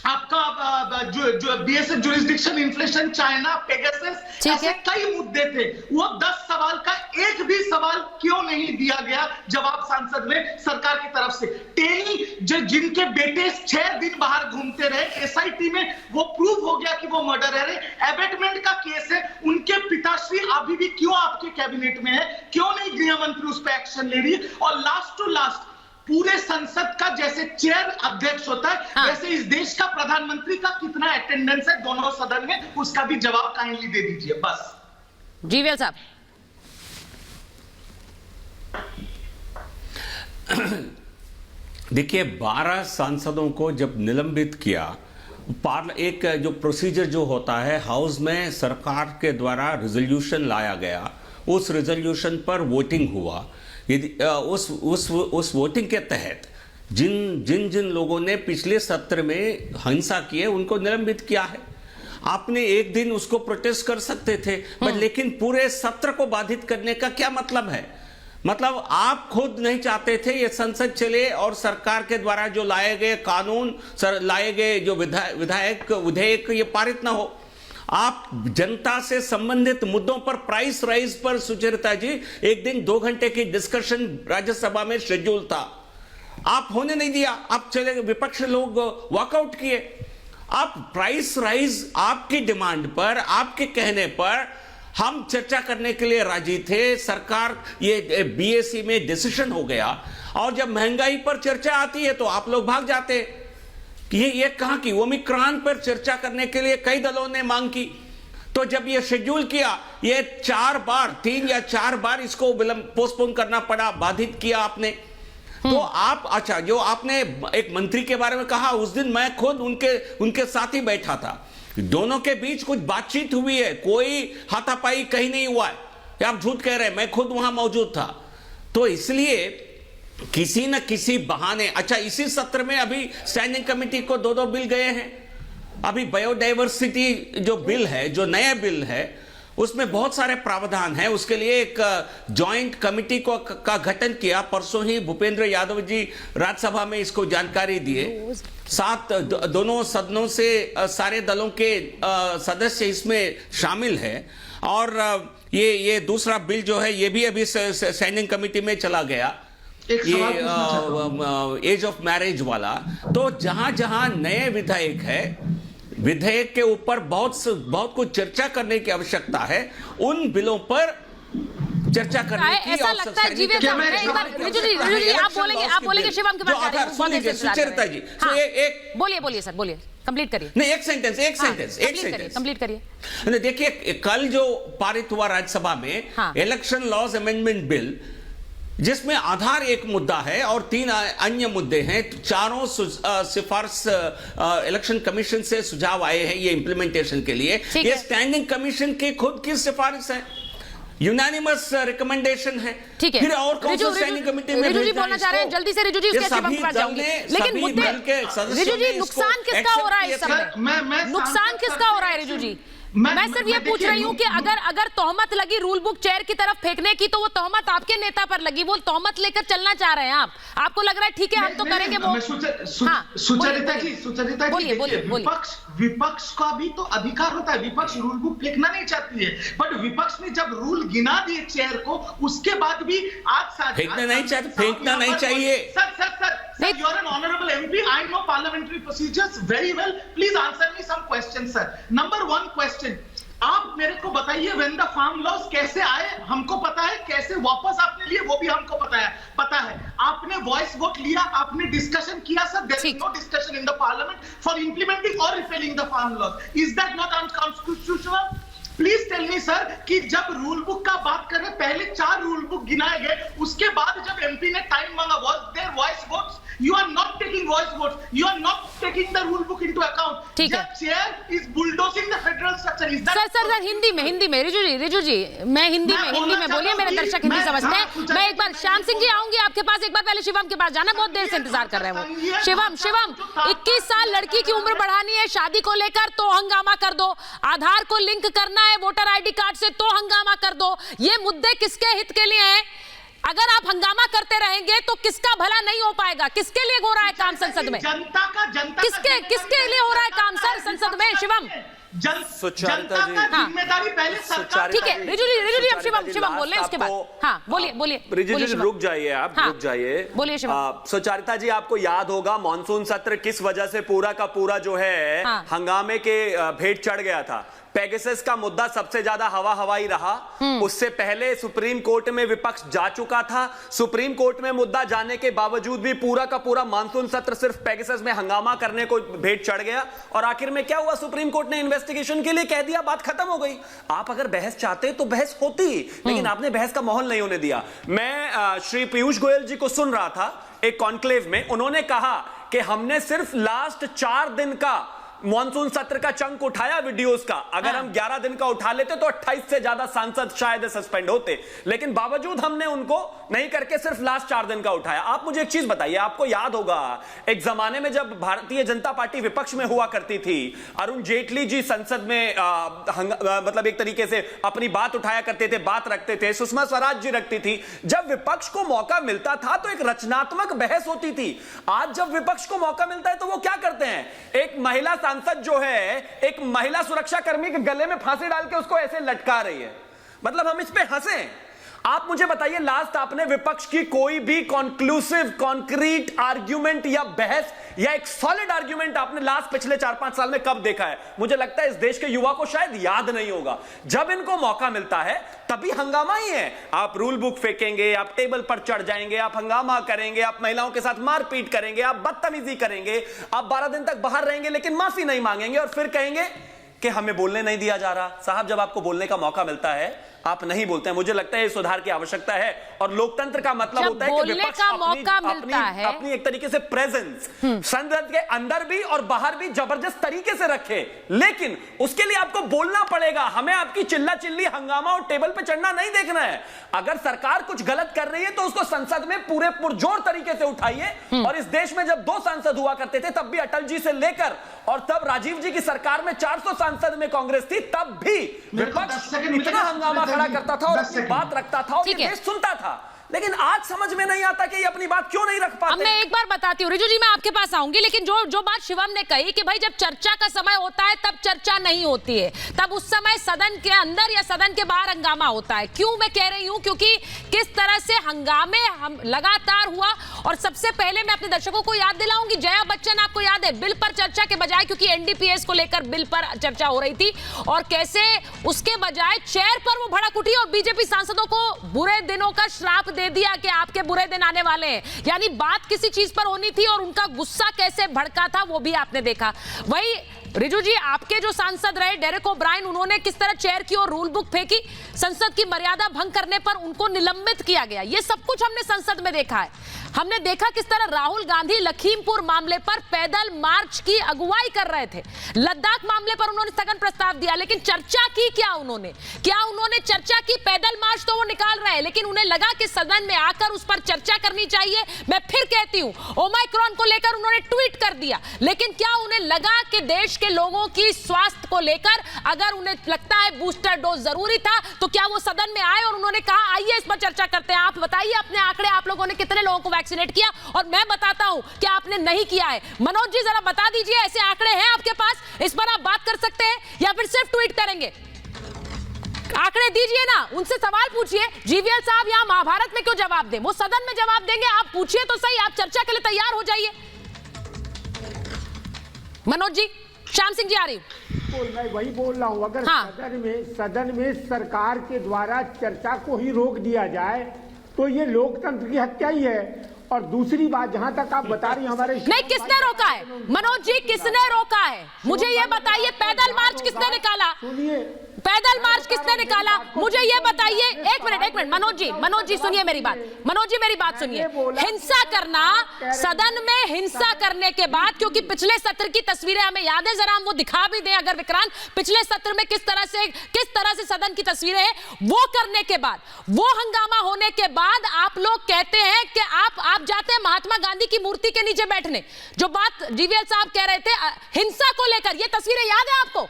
आपका जो BSF jurisdiction, inflation, China, Pegasus, ऐसे कई मुद्दे थे। वो 10 सवाल का एक भी सवाल क्यों नहीं दिया गया जवाब सांसद में सरकार की तरफ से? टेनी जिनके बेटे 6 दिन बाहर घूमते रहे, एसआईटी में वो प्रूव हो गया कि वो मर्डरर है, एबेटमेंट का केस है, उनके पिताश्री अभी भी क्यों आपके कैबिनेट में है, क्यों नहीं गृह मंत्री उस पर एक्शन ले रही है? और लास्ट टू लास्ट, पूरे संसद का जैसे चेयर अध्यक्ष होता है, वैसे इस देश का प्रधानमंत्री का कितना अटेंडेंस है दोनों सदन में, उसका भी जवाब काइंडली दे दीजिए बस। जीवीएल साहब। देखिए, 12 सांसदों को जब निलंबित किया, एक जो प्रोसीजर जो होता है, हाउस में सरकार के द्वारा रिजोल्यूशन लाया गया, उस रिजोल्यूशन पर वोटिंग हुआ। यदि उस वोटिंग के तहत जिन लोगों ने पिछले सत्र में हिंसा की है उनको निलंबित किया है। आपने एक दिन उसको प्रोटेस्ट कर सकते थे, पर लेकिन पूरे सत्र को बाधित करने का क्या मतलब है? मतलब आप खुद नहीं चाहते थे ये संसद चले और सरकार के द्वारा जो लाए गए कानून, लाए गए जो विधेयक ये पारित ना हो। आप जनता से संबंधित मुद्दों पर, प्राइस राइज पर सुचरिता जी, एक दिन 2 घंटे की डिस्कशन राज्यसभा में शेड्यूल था, आप होने नहीं दिया। आप चले, विपक्ष लोग वॉकआउट किए। आप प्राइस राइज, आपकी डिमांड पर, आपके कहने पर हम चर्चा करने के लिए राजी थे। सरकार ये बीएसी में डिसीजन हो गया, और जब महंगाई पर चर्चा आती है तो आप लोग भाग जाते। ये कहां की ओमिक्रॉन पर चर्चा करने के लिए कई दलों ने मांग की, तो जब ये शेड्यूल किया, ये 3 या 4 बार इसको पोस्टपोन करना पड़ा, बाधित किया आपने। तो आप, अच्छा, जो आपने एक मंत्री के बारे में कहा, उस दिन मैं खुद उनके साथ ही बैठा था, दोनों के बीच कुछ बातचीत हुई है, कोई हाथापाई कहीं नहीं हुआ है। आप झूठ कह रहे हैं, मैं खुद वहां मौजूद था। तो इसलिए किसी न किसी बहाने, अच्छा, इसी सत्र में अभी स्टैंडिंग कमेटी को 2 बिल गए हैं। अभी बायोडाइवर्सिटी जो बिल है, जो नया बिल है, उसमें बहुत सारे प्रावधान हैं। उसके लिए एक जॉइंट कमेटी का गठन किया। परसों ही भूपेंद्र यादव जी राज्यसभा में इसको जानकारी दिए। 7 दोनों सदनों से सारे दलों के सदस्य इसमें शामिल हैं। और ये दूसरा बिल जो है, ये भी अभी स्टैंडिंग कमेटी में चला गया। ये एज ऑफ मैरिज वाला, तो जहां जहां नए विधेयक है, विधेयक के ऊपर बहुत कुछ चर्चा करने की आवश्यकता है। उन बिलों पर चर्चा करने की ऐसा लगता है जीवे साहब, एक बार रिजू जी आप बोलेंगे शिवम के पास सुचरिता जी, एक बोलिए सर, बोलिए, कंप्लीट करिए। नहीं, एक सेंटेंस कंप्लीट करिए। देखिए, कल जो पारित हुआ राज्यसभा में इलेक्शन लॉज अमेंडमेंट बिल, जिसमें आधार एक मुद्दा है और 3 अन्य मुद्दे हैं, चारों सिफारिश इलेक्शन कमीशन से सुझाव आए हैं ये इंप्लीमेंटेशन के लिए। ये स्टैंडिंग कमीशन की खुद की सिफारिश है, यूनानिमस रिकमेंडेशन है। ठीक है, फिर और कौन सा स्टैंडिंग कमेटी में रिजू जी बोलना चाह रहे हैं, जल्दी से रिजू जी उसके शिवम के पास जाऊंगी। लेकिन मुद्दे रिजू जी, नुकसान किसका हो रहा है इस समय? नुकसान किसका हो रहा है रिजू जी? मैं सिर्फ ये पूछ रही हूँ कि अगर तोहमत लगी रूल बुक चेयर की तरफ फेंकने की, तो वो तोहमत आपके नेता पर लगी, वो तोहमत लेकर चलना चाह रहे हैं आपको लग रहा है ठीक है हम तो करेंगे वो। सुचरिता जी, विपक्ष का भी तो अधिकार होता है, विपक्ष रूल बुक फेंकना नहीं चाहती है, बट विपक्ष ने जब रूल गिना दिए चेयर को, उसके बाद भी आज फेंकना नहीं चाहिए। Sir, you are an honorable MP. I know parliamentary procedures very well. Please answer me some questions, sir. Number 1 question. आप मेरे को बताइए when the farm laws कैसे आए, हमको पता है, कैसे वापस आपने लिए वो भी हमको पता है। आपने वॉइस वोट लिया, आपने डिस्कशन किया, sir. There is no discussion in the parliament for implementing or repealing the farm laws. Is that not unconstitutional? Please tell me sir कि जब रूल बुक का बात कर रहे, पहले 4 रूल बुक गिनाए गए, उसके बाद जब एमपी ने टाइम मांगा, was there voice votes? You are not taking voice votes. You are not taking the rule book into account. ठीक है। chair is bulldozing the federal structure. Is that sir Hindi में रिजू जी मैं हिंदी में बोलिए, मेरे दर्शक हिंदी समझते हैं। मैं एक बार श्याम सिंह जी आऊंगी आपके पास, एक बार पहले शिवम के पास जाना, बहुत देर से इंतजार कर रहे हैं वो। शिवम 21 साल लड़की की उम्र बढ़ानी है शादी को लेकर तो हंगामा कर दो, आधार को लिंक करना है वोटर आईडी कार्ड से तो हंगामा कर दो। ये मुद्दे किसके हित के लिए हैं? अगर आप हंगामा करते रहेंगे तो किसका भला नहीं हो पाएगा? किसके लिए हो रहा है काम संसद में? जनता किसके लिए हो रहा है काम सर संसद में? शिवम जनता का जिम्मेदारी पहले सरकार। ठीक है रिजू जी अब शिवम बोल रहे हैं, उसके बाद बोलिए रिजू जी रुक जाइए, आप रुक जाइए। बोलिए शिवम। सुचरिता जी, आपको याद होगा मॉनसून सत्र किस वजह से पूरा का पूरा जो है हंगामे के भेंट चढ़ गया था। पेगासस का मुद्दा सबसे ज्यादा हवाई रहा। उससे पहले सुप्रीम कोर्ट में विपक्ष जा चुका था। सुप्रीम कोर्ट में मुद्दा जाने के बावजूद भी पूरा का पूरा मानसून सत्र सिर्फ पेगासस में हंगामा करने को भेंट चढ़ गया। और आखिर में क्या हुआ? सुप्रीम कोर्ट ने इन्वेस्टिगेशन के लिए कह दिया, बात खत्म हो गई। आप अगर बहस चाहते तो बहस होती, लेकिन आपने बहस का माहौल नहीं होने दिया। मैं श्री पीयूष गोयल जी को सुन रहा था एक कॉन्क्लेव में, उन्होंने कहा कि हमने सिर्फ लास्ट 4 दिन का मॉनसून सत्र का चंक उठाया वीडियोस का। अगर हम 11 दिन का उठा लेते तो 28 से ज्यादा सांसद शायद सस्पेंड होते, लेकिन बावजूद हमने उनको नहीं करके सिर्फ लास्ट 4 दिन का उठाया। आप मुझे एक चीज बताइए, आपको याद होगा एक जमाने में जब भारतीय जनता पार्टी विपक्ष में हुआ करती थी, अरुण जेटली जी संसद में मतलब एक तरीके से अपनी बात उठाया करते थे, बात रखते थे, सुषमा स्वराज जी रखती थी। जब विपक्ष को मौका मिलता था तो एक रचनात्मक बहस होती थी। आज जब विपक्ष को मौका मिलता है तो वो क्या करते हैं? एक महिला सांसद जो है एक महिला सुरक्षा कर्मी के गले में फांसी डाल के उसको ऐसे लटका रही है। मतलब हम इस पे हंसे। आप मुझे बताइए, लास्ट आपने विपक्ष की कोई भी कॉन्क्लूसिव कॉन्क्रीट आर्ग्यूमेंट या बहस या एक सॉलिड आर्ग्यूमेंट आपने लास्ट पिछले 4-5 साल में कब देखा है? मुझे लगता है इस देश के युवा को शायद याद नहीं होगा। जब इनको मौका मिलता है तभी हंगामा ही है। आप रूल बुक फेंकेंगे, आप टेबल पर चढ़ जाएंगे, आप हंगामा करेंगे, आप महिलाओं के साथ मारपीट करेंगे, आप बदतमीजी करेंगे, आप 12 दिन तक बाहर रहेंगे लेकिन माफी नहीं मांगेंगे और फिर कहेंगे कि हमें बोलने नहीं दिया जा रहा। साहब, जब आपको बोलने का मौका मिलता है आप नहीं बोलते हैं। मुझे लगता है सुधार की आवश्यकता है और लोकतंत्र का मतलब होता है कि विपक्ष अपनी एक तरीके से प्रेजेंस संसद के अंदर भी और बाहर भी जबरदस्त तरीके से रखे, लेकिन उसके लिए आपको बोलना पड़ेगा। हमें आपकी चिल्ला चिल्ली हंगामा और टेबल पे चढ़ना नहीं देखना है। अगर सरकार कुछ गलत कर रही है तो उसको संसद में पूरे पुरजोर तरीके से उठाइए। और इस देश में जब 2 सांसद हुआ करते थे तब भी अटल जी से लेकर और तब राजीव जी की सरकार में 400 सांसद में कांग्रेस थी, तब भी विपक्ष इतना हंगामा खड़ा करता था और अपनी बात रखता था और ये देश सुनता था। लेकिन आज समझ में नहीं आता कि ये अपनी बात क्यों नहीं रख पाते। अब मैं एक बार बताती हूँ रिजू जी, मैं आपके पास आऊंगी, लेकिन जो बात शिवम ने कही कि भाई जब चर्चा का समय होता है तब चर्चा नहीं होती है, तब उस समय सदन के अंदर या सदन के बाहर हंगामा होता है। क्यों मैं कह रही हूं? क्योंकि किस तरह से हंगामे हम लगातार हुआ। और सबसे पहले मैं अपने दर्शकों को याद दिलाऊंगी, जया बच्चन आपको याद है बिल पर चर्चा के बजाय, क्योंकि एनडीपीएस को लेकर बिल पर चर्चा हो रही थी, और कैसे उसके बजाय चेयर पर वो भड़क उठी और बीजेपी सांसदों को बुरे दिनों का श्राप दे दिया कि आपके बुरे दिन आने वाले हैं। यानी बात किसी चीज पर होनी थी और उनका गुस्सा कैसे भड़का था वो भी आपने देखा। वही रिजू जी, आपके जो सांसद रहे डेरेक ओब्रायन, उन्होंने किस तरह चेयर की और रूल बुक फेंकी, संसद की मर्यादा भंग करने पर उनको निलंबित किया गया। ये सब कुछ हमने संसद में देखा है। हमने देखा किस तरह राहुल गांधी लखीमपुर मामले पर पैदल मार्च की अगुवाई कर रहे थे, लद्दाख मामले पर उन्होंने स्थगन प्रस्ताव दिया, लेकिन चर्चा की क्या उन्होंने चर्चा की? पैदल मार्च तो वो निकाल रहे हैं, लेकिन उन्हें लगा कि सदन में आकर उस पर चर्चा करनी चाहिए। मैं फिर कहती हूं, ओमाइक्रॉन को लेकर उन्होंने ट्वीट कर दिया, लेकिन क्या उन्हें लगा कि देश के लोगों की स्वास्थ्य को लेकर अगर उन्हें लगता है बूस्टर डोज जरूरी था, तो क्या वो सदन में आए और उन्होंने कहा आइए इस पर चर्चा करते हैं? आप बताइए अपने आंकड़े, आप लोगों ने कितने लोगों को वैक्सीनेट किया? और मैं बताता हूं कि आपने नहीं किया है। मनोज जी जरा बता दीजिए, ऐसे आंकड़े हैं आपके पास, इस पर आप बात कर सकते हैं या फिर सिर्फ ट्वीट करेंगे? आंकड़े दीजिए ना, उनसे सवाल पूछिए। जीवीएल साहब यहां महाभारत में क्यों जवाब दें? वो सदन में जवाब देंगे, आप पूछिए तो सही, आप चर्चा के लिए तैयार हो जाइए। मनोज जी, श्याम सिंह जी आ रही हूं। मैं वही बोल रहा हूं, अगर सदन में सरकार के द्वारा चर्चा को ही रोक दिया जाए तो ये लोकतंत्र की हत्या ही है। और दूसरी बात, जहां तक आप बता रही हैं हमारे नहीं, किसने रोका है मनोज जी? किसने रोका है मुझे ये बताइए? पैदल मार्च किसने निकाला? सुनिए, पैदल मार्च किसने निकाला मुझे ये बताइए। एक मिनट मनोज जी सुनिए मेरी बात, मनोज जी मेरी बात सुनिए। हिंसा करना, सदन में हिंसा करने के बाद, क्योंकि पिछले सत्र की तस्वीरें हमें याद है, जरा हम वो दिखा भी दें अगर विक्रांत, पिछले सत्र में किस तरह से सदन की तस्वीरें हैं, वो करने के बाद, वो हंगामा होने के बाद आप लोग कहते हैं कि आप जाते हैं महात्मा गांधी की मूर्ति के नीचे बैठने। जो बात जीवीएल साहब कह रहे थे हिंसा को लेकर, ये तस्वीरें याद है आपको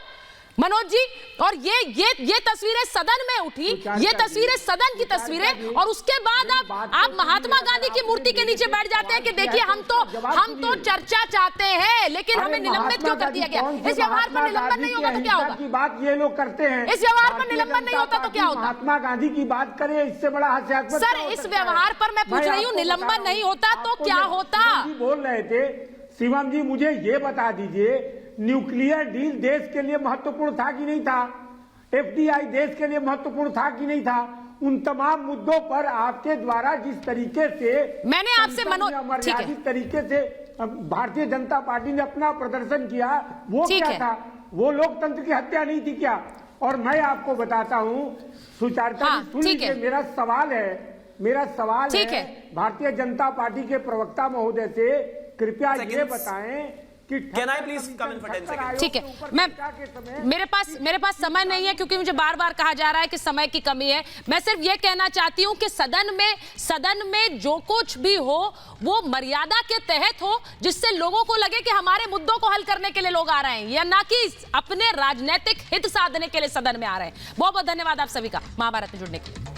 मनोज जी? और ये तस्वीरें सदन में उठी, ये तस्वीरें सदन की तस्वीरें, और उसके बाद आप महात्मा गांधी की मूर्ति के नीचे बैठ जाते हैं कि देखिए हम तो चर्चा चाहते हैं, लेकिन हमें निलंबित क्यों कर दिया गया? इस व्यवहार पर निलंबन नहीं होगा तो क्या होगा? की बात ये लोग करते हैं, इस व्यवहार पर निलंबन नहीं होता तो क्या होता? महात्मा गांधी की बात करें, इससे बड़ा हास्यास्पद सर, इस व्यवहार पर मैं पूछ रही हूँ, निलंबन नहीं होता तो क्या होता? बोल रहे थे शिवम जी, मुझे ये बता दीजिए, न्यूक्लियर डील देश के लिए महत्वपूर्ण था कि नहीं था? एफडीआई देश के लिए महत्वपूर्ण था कि नहीं था? उन तमाम मुद्दों पर आपके द्वारा जिस तरीके से मैंने आपसे मर्यादित तरीके से भारतीय जनता पार्टी ने अपना प्रदर्शन किया, वो क्या था? वो लोकतंत्र की हत्या नहीं थी क्या? और मैं आपको बताता हूँ, सुचारुता सुन लीजिए, मेरा सवाल है भारतीय जनता पार्टी के प्रवक्ता महोदय से, कृपया ये बताएं कि Can I please come in for 10 seconds? ठीक है, मेरे पास समय नहीं है, क्योंकि मुझे बार बार कहा जा रहा है कि समय की कमी है। मैं सिर्फ ये कहना चाहती हूँ कि सदन में जो कुछ भी हो वो मर्यादा के तहत हो, जिससे लोगों को लगे कि हमारे मुद्दों को हल करने के लिए लोग आ रहे हैं, या ना कि अपने राजनीतिक हित साधने के लिए सदन में आ रहे हैं। बहुत बहुत धन्यवाद आप सभी का महाभारत में जुड़ने के लिए।